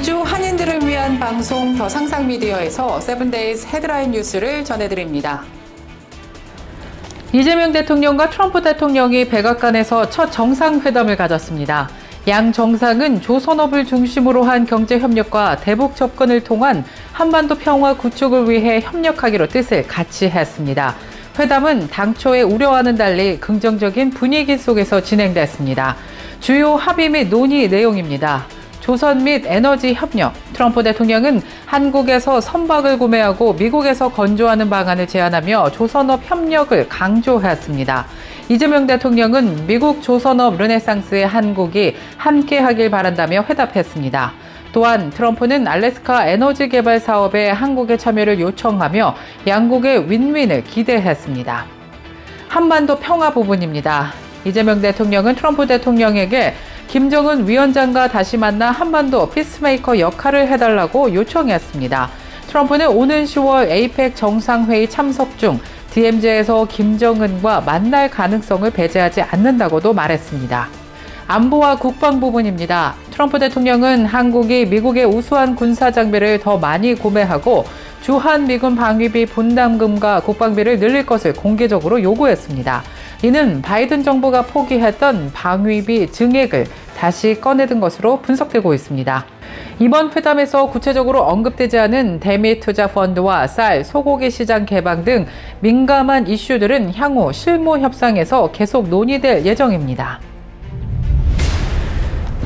미주 한인들을 위한 방송 더 상상미디어에서 세븐데이즈 헤드라인 뉴스를 전해드립니다. 이재명 대통령과 트럼프 대통령이 백악관에서 첫 정상회담을 가졌습니다. 양 정상은 조선업을 중심으로 한 경제협력과 대북 접근을 통한 한반도 평화 구축을 위해 협력하기로 뜻을 같이 했습니다. 회담은 당초의 우려와는 달리 긍정적인 분위기 속에서 진행됐습니다. 주요 합의 및 논의 내용입니다. 조선 및 에너지 협력, 트럼프 대통령은 한국에서 선박을 구매하고 미국에서 건조하는 방안을 제안하며 조선업 협력을 강조했습니다. 이재명 대통령은 미국 조선업 르네상스에 한국이 함께하길 바란다며 회답했습니다. 또한 트럼프는 알래스카 에너지 개발 사업에 한국의 참여를 요청하며 양국의 윈윈을 기대했습니다. 한반도 평화 부분입니다. 이재명 대통령은 트럼프 대통령에게 김정은 위원장과 다시 만나 한반도 피스메이커 역할을 해달라고 요청했습니다. 트럼프는 오는 10월 에이펙 정상회의 참석 중 DMZ에서 김정은과 만날 가능성을 배제하지 않는다고도 말했습니다. 안보와 국방 부분입니다. 트럼프 대통령은 한국이 미국의 우수한 군사 장비를 더 많이 구매하고 주한 미군 방위비 분담금과 국방비를 늘릴 것을 공개적으로 요구했습니다. 이는 바이든 정부가 포기했던 방위비 증액을 다시 꺼내든 것으로 분석되고 있습니다. 이번 회담에서 구체적으로 언급되지 않은 대미 투자 펀드와 쌀, 소고기 시장 개방 등 민감한 이슈들은 향후 실무 협상에서 계속 논의될 예정입니다.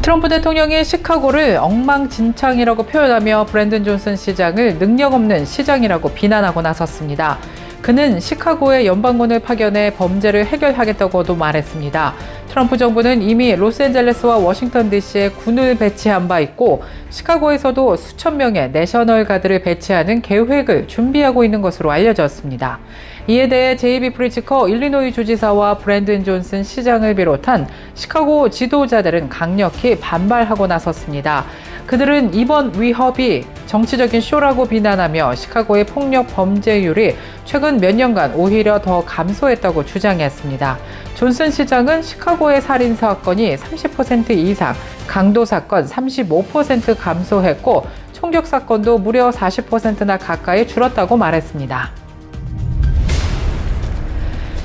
트럼프 대통령이 시카고를 엉망진창이라고 표현하며 브랜든 존슨 시장을 능력 없는 시장이라고 비난하고 나섰습니다. 그는 시카고에 연방군을 파견해 범죄를 해결하겠다고도 말했습니다. 트럼프 정부는 이미 로스앤젤레스와 워싱턴 DC에 군을 배치한 바 있고 시카고에서도 수천 명의 내셔널 가드를 배치하는 계획을 준비하고 있는 것으로 알려졌습니다. 이에 대해 제이비 프리츠커 일리노이 주지사와 브랜든 존슨 시장을 비롯한 시카고 지도자들은 강력히 반발하고 나섰습니다. 그들은 이번 위협이 정치적인 쇼라고 비난하며 시카고의 폭력 범죄율이 최근 몇 년간 오히려 더 감소했다고 주장했습니다. 존슨 시장은 시카고의 살인 사건이 30% 이상, 강도 사건 35% 감소했고 총격 사건도 무려 40%나 가까이 줄었다고 말했습니다.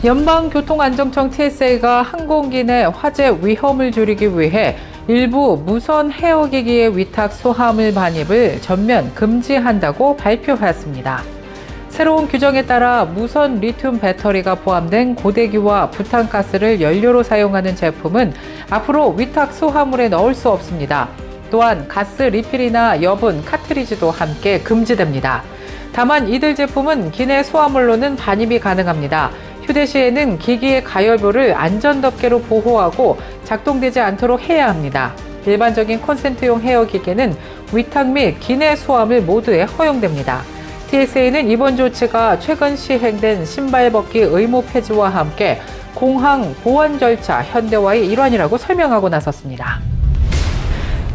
연방교통안전청 TSA가 항공기 내 화재 위험을 줄이기 위해 일부 무선 헤어기기의 위탁 수화물 반입을 전면 금지한다고 발표했습니다. 새로운 규정에 따라 무선 리튬 배터리가 포함된 고대기와 부탄가스를 연료로 사용하는 제품은 앞으로 위탁 수화물에 넣을 수 없습니다. 또한 가스 리필이나 여분, 카트리지도 함께 금지됩니다. 다만 이들 제품은 기내 수화물로는 반입이 가능합니다. 휴대 시에는 기기의 가열부를 안전덮개로 보호하고 작동되지 않도록 해야 합니다. 일반적인 콘센트용 헤어기기는 위탁 및 기내 수화물 모두에 허용됩니다. TSA는 이번 조치가 최근 시행된 신발 벗기 의무 폐지와 함께 공항 보안 절차 현대화의 일환이라고 설명하고 나섰습니다.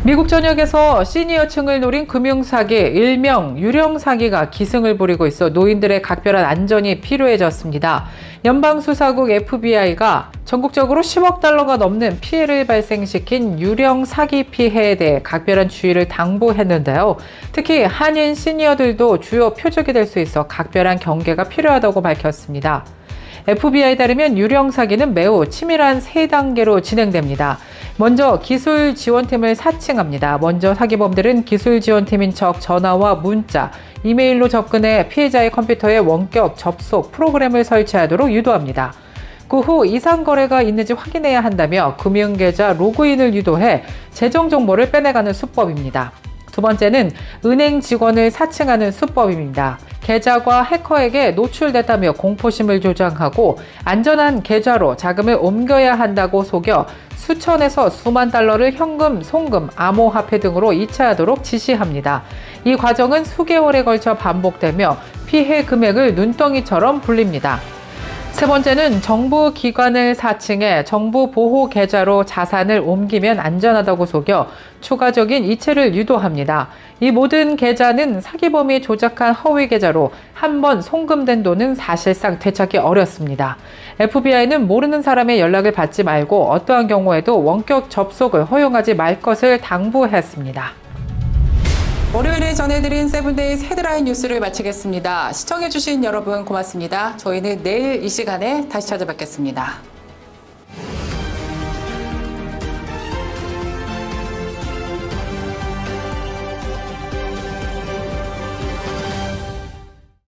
미국 전역에서 시니어층을 노린 금융사기, 일명 유령사기가 기승을 부리고 있어 노인들의 각별한 안전이 필요해졌습니다. 연방수사국 FBI가 전국적으로 10억 달러가 넘는 피해를 발생시킨 유령 사기 피해에 대해 각별한 주의를 당부했는데요. 특히 한인 시니어들도 주요 표적이 될 수 있어 각별한 경계가 필요하다고 밝혔습니다. FBI에 따르면 유령 사기는 매우 치밀한 3단계로 진행됩니다. 먼저 기술 지원팀을 사칭합니다. 먼저 사기범들은 기술 지원팀인 척 전화와 문자, 이메일로 접근해 피해자의 컴퓨터에 원격 접속 프로그램을 설치하도록 유도합니다. 그 후 이상 거래가 있는지 확인해야 한다며 금융계좌 로그인을 유도해 재정 정보를 빼내가는 수법입니다. 두 번째는 은행 직원을 사칭하는 수법입니다. 계좌가 해커에게 노출됐다며 공포심을 조장하고 안전한 계좌로 자금을 옮겨야 한다고 속여 수천에서 수만 달러를 현금, 송금, 암호화폐 등으로 이체하도록 지시합니다. 이 과정은 수개월에 걸쳐 반복되며 피해 금액을 눈덩이처럼 불립니다. 세 번째는 정부 기관을 사칭해 정부 보호 계좌로 자산을 옮기면 안전하다고 속여 추가적인 이체를 유도합니다. 이 모든 계좌는 사기범이 조작한 허위 계좌로 한 번 송금된 돈은 사실상 되찾기 어렵습니다. FBI는 모르는 사람의 연락을 받지 말고 어떠한 경우에도 원격 접속을 허용하지 말 것을 당부했습니다. 월요일에 전해드린 세븐데이즈 헤드라인 뉴스를 마치겠습니다. 시청해주신 여러분 고맙습니다. 저희는 내일 이 시간에 다시 찾아뵙겠습니다.